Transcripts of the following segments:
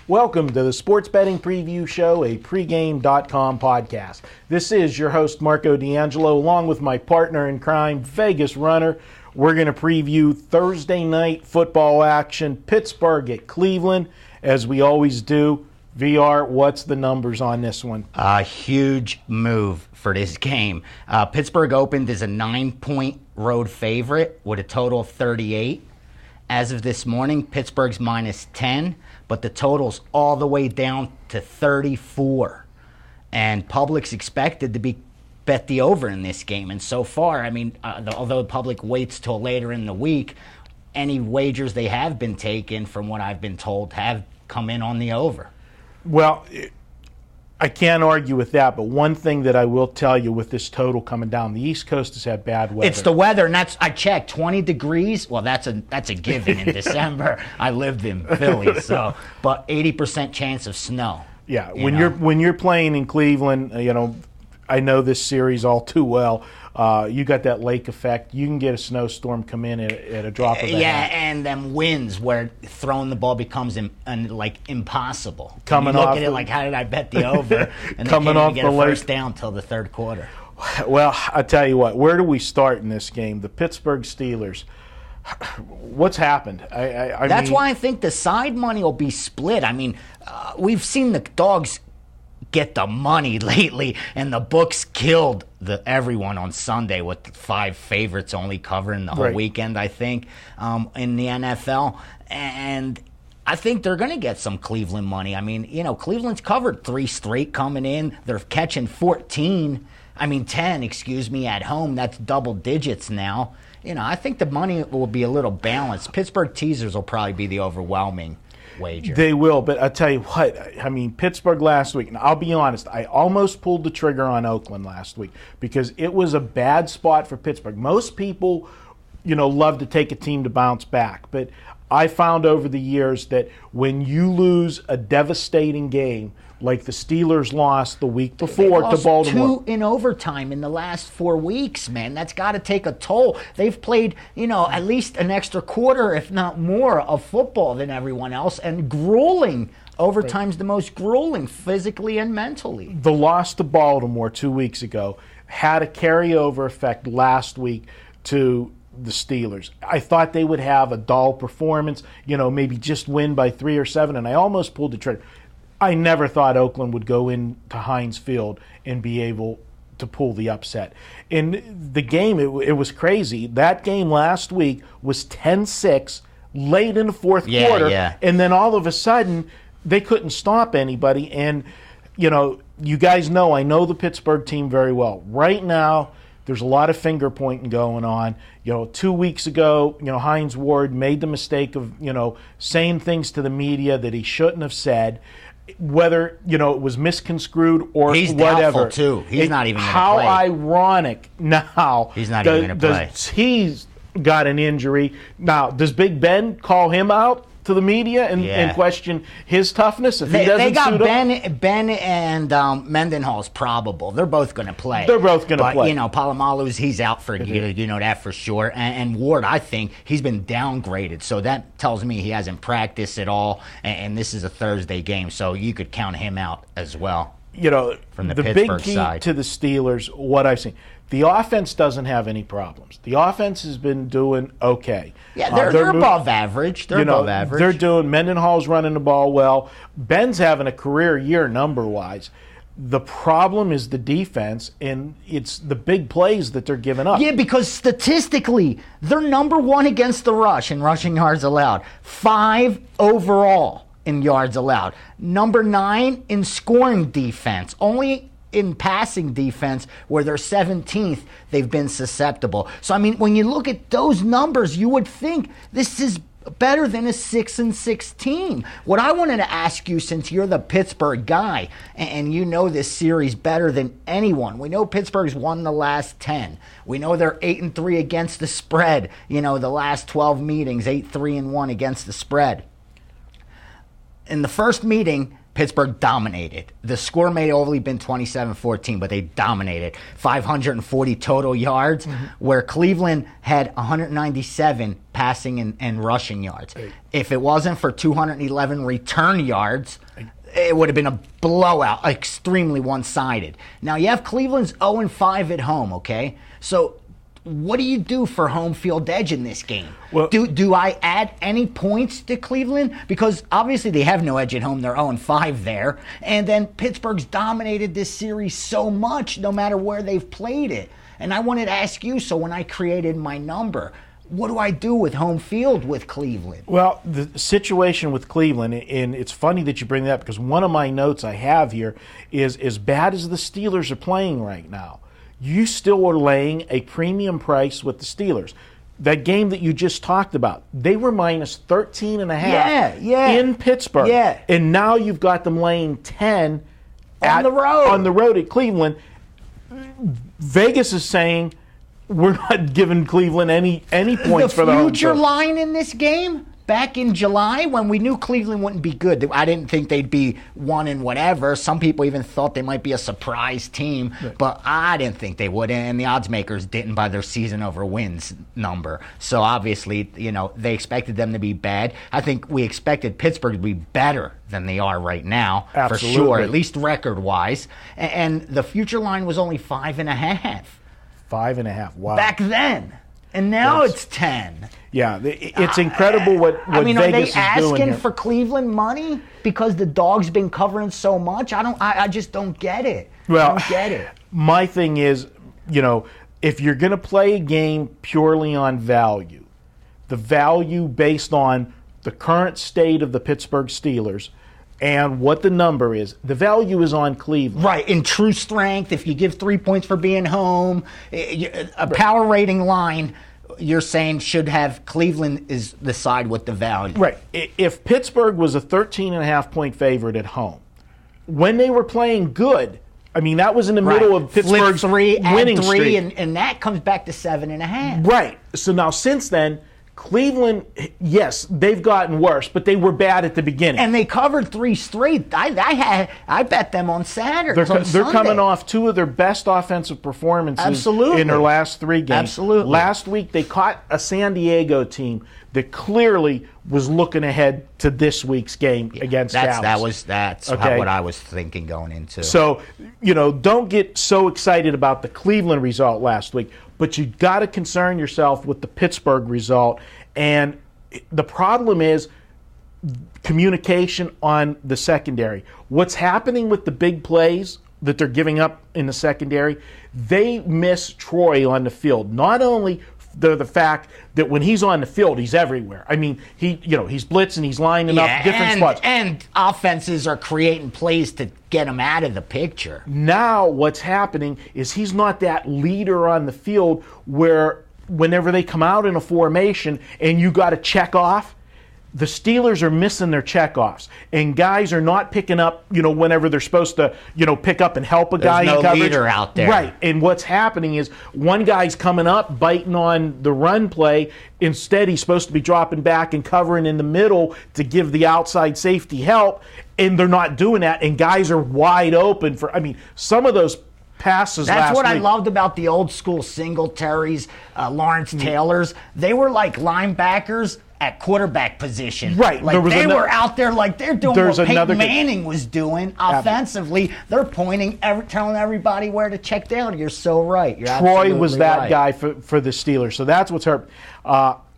Welcome to the Sports Betting Preview Show, a pregame.com podcast. This is your host, Marco D'Angelo, along with my partner in crime, Vegas Runner. We're going to preview Thursday night football action, Pittsburgh at Cleveland, as we always do. VR, what's the numbers on this one? A huge move for this game. Pittsburgh opened as a 9-point road favorite with a total of 38. As of this morning, Pittsburgh's minus 10, but the total's all the way down to 34. And public's expected to bet the over in this game. And so far, although the public waits till later in the week, any wagers they have been taken, from what I've been told, have come in on the over. Well, I can't argue with that, but one thing that I will tell you with this total coming down, the East Coast has had bad weather. It's the weather, and I checked, 20 degrees. Well, that's a given in December. I lived in Philly, but 80% chance of snow. Yeah, when you're playing in Cleveland, I know this series all too well. You got that lake effect. You can get a snowstorm come in at a drop of a hat. And them winds where throwing the ball becomes impossible. Coming you look off at it like, how did I bet the over? And they coming can't off even get the a first lake down till the third quarter. Well, I tell you what, where do we start in this game? The Pittsburgh Steelers. What's happened? That's why I think the side money will be split. We've seen the dogs get the money lately, and the books killed everyone on Sunday with the 5 favorites only covering the whole weekend, I think, in the NFL. And I think they're going to get some Cleveland money. Cleveland's covered 3 straight coming in. They're catching 10 at home. That's double digits now. I think the money will be a little balanced. Pittsburgh teasers will probably be the overwhelming wager. They will, but I'll tell you what, Pittsburgh last week, and I'll be honest, I almost pulled the trigger on Oakland last week because it was a bad spot for Pittsburgh. Most people, love to take a team to bounce back, but I found over the years that when you lose a devastating game, like the Steelers lost the week before to Baltimore. 2 in overtime in the last 4 weeks, man. That's got to take a toll. They've played, at least an extra quarter, if not more, of football than everyone else, and grueling. Overtime's the most grueling, physically and mentally. The loss to Baltimore 2 weeks ago had a carryover effect last week to the Steelers. I thought they would have a dull performance, maybe just win by 3 or 7, and I almost pulled the trigger. I never thought Oakland would go into Heinz Field and be able to pull the upset. In the game, it was crazy. That game last week was 10-6 late in the fourth quarter, and then all of a sudden they couldn't stop anybody. And, you guys know, I know the Pittsburgh team very well. Right now, there's a lot of finger pointing going on. 2 weeks ago, Hines Ward made the mistake of, saying things to the media that he shouldn't have said. Whether it was misconstrued or he's whatever, doubtful too. He's not even going to play. How ironic now! He's not even going to play. He's got an injury now. Does Big Ben call him out to the media and question his toughness? If they got Ben and Mendenhall's probable. They're both going to play. They're both going to play. Palomalu's he's out for that for sure. And Ward, I think he's been downgraded, so that tells me he hasn't practiced at all. And this is a Thursday game, so you could count him out as well. From the Pittsburgh big key side to the Steelers, what I've seen. The offense doesn't have any problems. The offense has been doing okay. Yeah, they're above average. They're above average. Mendenhall's running the ball well. Ben's having a career year number-wise. The problem is the defense, and it's the big plays that they're giving up. Yeah, because statistically, they're number 1 against the rush in rushing yards allowed. 5 overall in yards allowed. Number 9 in scoring defense. Only in passing defense, where they're 17th, they've been susceptible. So, when you look at those numbers, you would think this is better than a 6-16. What I wanted to ask you, since you're the Pittsburgh guy, and you know this series better than anyone, we know Pittsburgh's won the last 10. We know they're 8-3 against the spread. The last 12 meetings, 8-3-1 against the spread. In the first meeting, Pittsburgh dominated. The score may have only been 27-14, but they dominated. 540 total yards, where Cleveland had 197 passing and rushing yards. If it wasn't for 211 return yards, it would have been a blowout, extremely one-sided. Now, you have Cleveland's 0-5 at home, okay? So what do you do for home field edge in this game? Well, do I add any points to Cleveland? Because obviously they have no edge at home. They're 0-5 there. And then Pittsburgh's dominated this series so much no matter where they've played it. And I wanted to ask you, so when I created my number, what do I do with home field with Cleveland? Well, the situation with Cleveland, and it's funny that you bring that up because one of my notes I have here is as bad as the Steelers are playing right now, you still are laying a premium price with the Steelers. That game that you just talked about, they were minus 13.5 in Pittsburgh. Yeah. And now you've got them laying 10 on the road at Cleveland. Vegas is saying we're not giving Cleveland any points for the home future field. line in this game back in July when we knew Cleveland wouldn't be good. I didn't think they'd be one and whatever. Some people even thought they might be a surprise team, but I didn't think they would, and the odds makers didn't by their season over wins number. So obviously, they expected them to be bad. I think we expected Pittsburgh to be better than they are right now, Absolutely. for sure, at least record-wise. And the future line was only 5.5. 5.5. Wow. Back then. And now it's 10. Yeah, it's incredible what are Vegas they is doing asking here. for Cleveland money because the dog's been covering so much? I just don't get it. Well, I don't get it. My thing is, if you're going to play a game purely on value, the value based on the current state of the Pittsburgh Steelers and what the number is, the value is on Cleveland. Right, in true strength, if you give 3 points for being home, a power rating line, you're saying should have Cleveland is the side with the value. Right. If Pittsburgh was a 13.5-point favorite at home, when they were playing good, I mean, that was in the middle of Pittsburgh's winning streak. And that comes back to 7.5. Right. So now since then, Cleveland, yes, they've gotten worse, but they were bad at the beginning. And they covered 3 straight. I bet them on Saturday. They're coming off 2 of their best offensive performances in their last 3 games. Absolutely. Last week, they caught a San Diego team that clearly was looking ahead to this week's game against Dallas. That's what I was thinking going into. So, don't get so excited about the Cleveland result last week, but you got to concern yourself with the Pittsburgh result. And the problem is communication on the secondary. What's happening with the big plays that they're giving up in the secondary, they miss Troy on the field. Not only the fact that when he's on the field, he's everywhere. I mean, he's blitzing, he's lining up different spots. And offenses are creating plays to get him out of the picture. Now what's happening is he's not that leader on the field where whenever they come out in a formation and you got to check off, the Steelers are missing their checkoffs, and guys are not picking up, whenever they're supposed to, pick up and help a guy in coverage. There's no leader out there. Right, and what's happening is one guy's coming up, biting on the run play. Instead, he's supposed to be dropping back and covering in the middle to give the outside safety help, and they're not doing that, and guys are wide open some of those passes That's what week. I loved about the old school Singletaries, Lawrence Taylors. They were like linebackers at quarterback position. Right. Like they were out there like they're doing what Peyton Manning was doing offensively. They're pointing, telling everybody where to check down. You're so right. Troy was that guy for the Steelers. So that's what's hurt.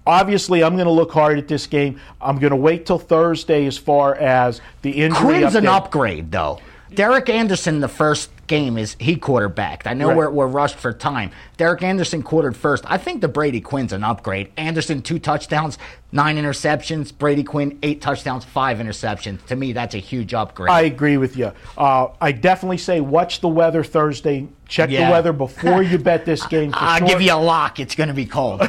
Obviously, I'm going to look hard at this game. I'm going to wait till Thursday as far as the injury Quinn's update. an upgrade, though. Derek Anderson, the first game, he quarterbacked. I know we're rushed for time. Derek Anderson quartered first. I think the Brady Quinn's an upgrade. Anderson, 2 touchdowns, 9 interceptions. Brady Quinn, 8 touchdowns, 5 interceptions. To me, that's a huge upgrade. I agree with you. I definitely say watch the weather Thursday. Check the weather before you bet this game. I'll give you a lock. It's going to be cold.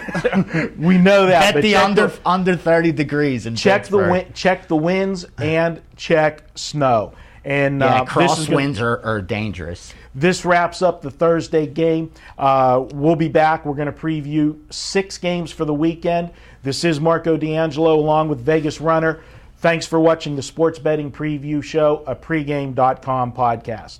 We know that. Bet the under 30 degrees in Pittsburgh. Check the winds and check snow. And crosswinds are dangerous. This wraps up the Thursday game. We'll be back. We're going to preview 6 games for the weekend. This is Marco D'Angelo along with Vegas Runner Thanks for watching the Sports Betting Preview Show, a pregame.com podcast.